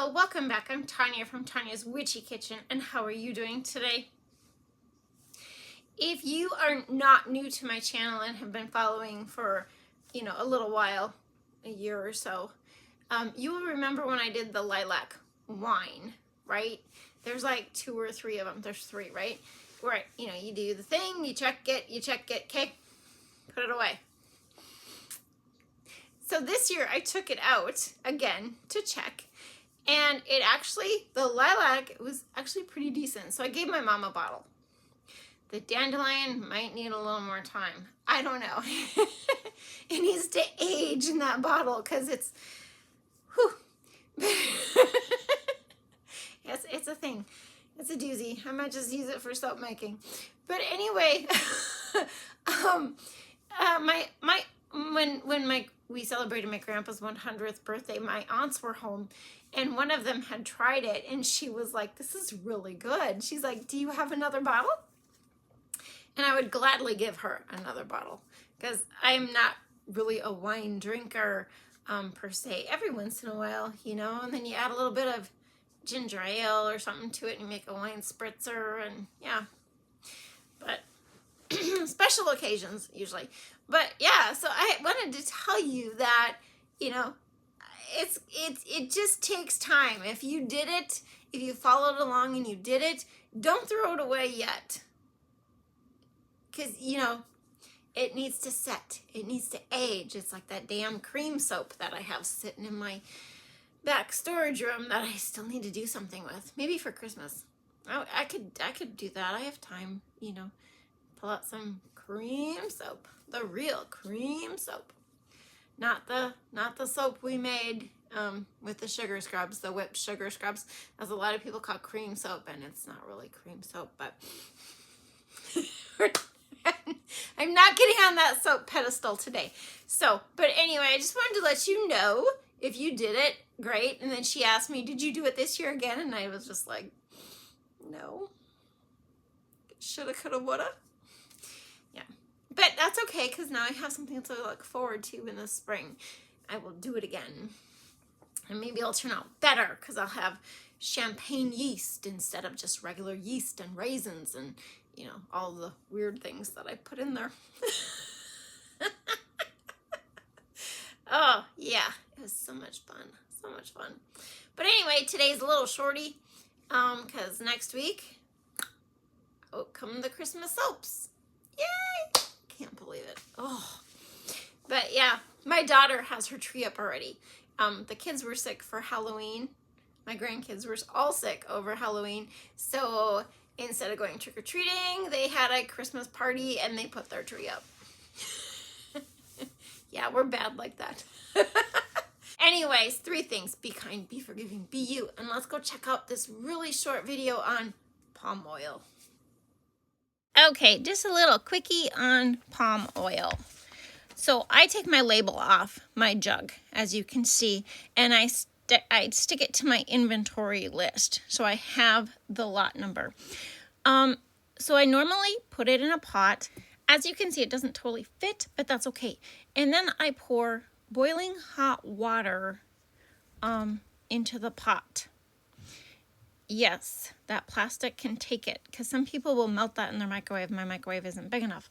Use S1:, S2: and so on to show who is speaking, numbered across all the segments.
S1: Hello, welcome back. I'm Tonya from Tonya's Witchy Kitchen, and how are you doing today? If you are not new to my channel and have been following for, a little while, a year or so, you will remember when I did the lilac wine, right? There's like 2 or 3 of them. There's 3, right? Where, you do the thing, you check it, okay? Put it away. So this year I took it out again to check. And the lilac was actually pretty decent. So I gave my mom a bottle. The dandelion might need a little more time. I don't know. It needs to age in that bottle because it's, yes, it's a thing. It's a doozy. I might just use it for soap making. But anyway, when we celebrated my grandpa's 100th birthday, my aunts were home, and one of them had tried it, and she was like, "This is really good." She's like, "Do you have another bottle?" And I would gladly give her another bottle because I'm not really a wine drinker per se. Every once in a while, and then you add a little bit of ginger ale or something to it, and you make a wine spritzer, and yeah. But special occasions usually. But yeah, so I wanted to tell you that, it just takes time. If you did it, if you followed along and you did it, don't throw it away yet. Because, it needs to set. It needs to age. It's like that damn cream soap that I have sitting in my back storage room that I still need to do something with. Maybe for Christmas. I could do that. I have time, pull out some cream soap. The real cream soap. Not the soap we made with the sugar scrubs, the whipped sugar scrubs, as a lot of people call cream soap, and it's not really cream soap, but I'm not getting on that soap pedestal today. So, but anyway, I just wanted to let you know, if you did it, great. And then she asked me, "Did you do it this year again?" And I was just like, no. Shoulda, coulda, woulda. Yeah. But that's okay, because now I have something to look forward to in the spring. I will do it again. And maybe it'll turn out better, because I'll have champagne yeast instead of just regular yeast and raisins and, all the weird things that I put in there. Oh, yeah. It was so much fun. So much fun. But anyway, today's a little shorty, because next week, out come the Christmas soaps. Yay! Can't believe it. Oh. But yeah, my daughter has her tree up already. The kids were sick for Halloween. My grandkids were all sick over Halloween. So instead of going trick-or-treating, they had a Christmas party and they put their tree up. Yeah, we're bad like that. Anyways, 3 things. Be kind, be forgiving, be you. And let's go check out this really short video on palm oil. Okay, just a little quickie on palm oil. So I take my label off my jug, as you can see, and I stick it to my inventory list, so I have the lot number. So I normally put it in a pot. As you can see, it doesn't totally fit, but that's okay. And then I pour boiling hot water into the pot. Yes, that plastic can take it, because some people will melt that in their microwave. My microwave isn't big enough.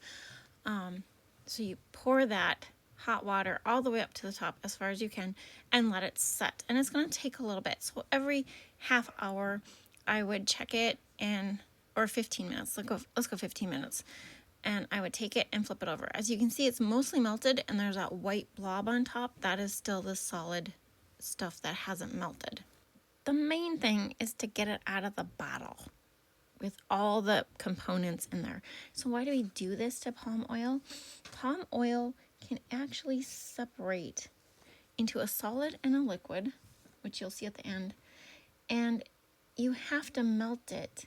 S1: So you pour that hot water all the way up to the top as far as you can and let it set. And it's going to take a little bit. So every half hour I would check it, or 15 minutes. Let's go 15 minutes. And I would take it and flip it over. As you can see, it's mostly melted, and there's that white blob on top. That is still the solid stuff that hasn't melted. The main thing is to get it out of the bottle with all the components in there. So why do we do this to palm oil? Palm oil can actually separate into a solid and a liquid, which you'll see at the end. And you have to melt it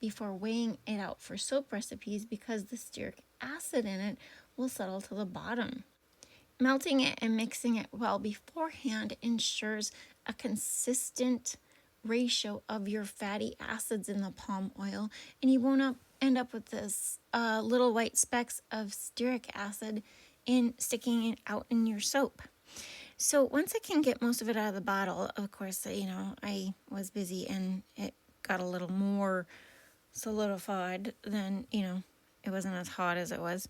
S1: before weighing it out for soap recipes, because the stearic acid in it will settle to the bottom. Melting it and mixing it well beforehand ensures a consistent ratio of your fatty acids in the palm oil, and you won't end up with this little white specks of stearic acid sticking it out in your soap. So once I can get most of it out of the bottle, of course, you know, I was busy and it got a little more solidified than, you know, it wasn't as hot as it was.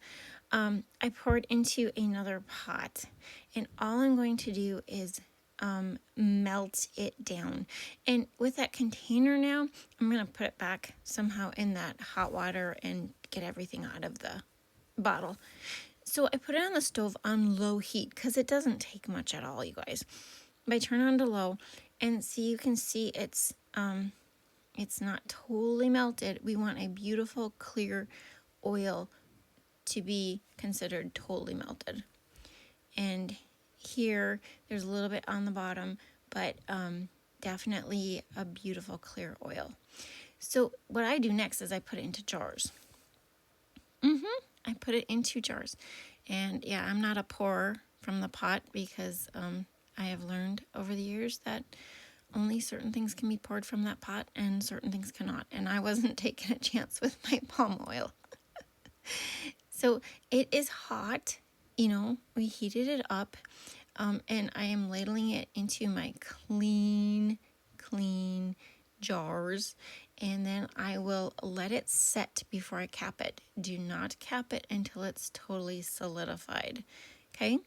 S1: I poured into another pot, and all I'm going to do is melt it down. And with that container now, I'm going to put it back somehow in that hot water and get everything out of the bottle. So I put it on the stove on low heat because it doesn't take much at all, you guys. But I turn it on to low, and see, you can see it's not totally melted. We want a beautiful clear oil to be considered totally melted. And here there's a little bit on the bottom, but definitely a beautiful clear oil. So what I do next is I put it into jars. I put it into jars. And yeah, I'm not a pourer from the pot because I have learned over the years that only certain things can be poured from that pot and certain things cannot. And I wasn't taking a chance with my palm oil. So it is hot, you know, we heated it up, and I am ladling it into my clean jars, and then I will let it set before I cap it. Do not cap it until it's totally solidified, okay?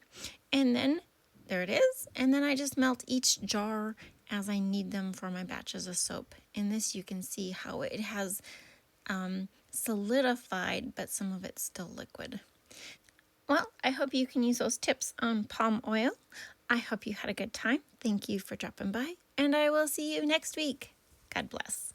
S1: And then there it is, and then I just melt each jar as I need them for my batches of soap. In this you can see how it has solidified, but some of it's still liquid. Well, I hope you can use those tips on palm oil. I hope you had a good time. Thank you for dropping by, and I will see you next week. God bless.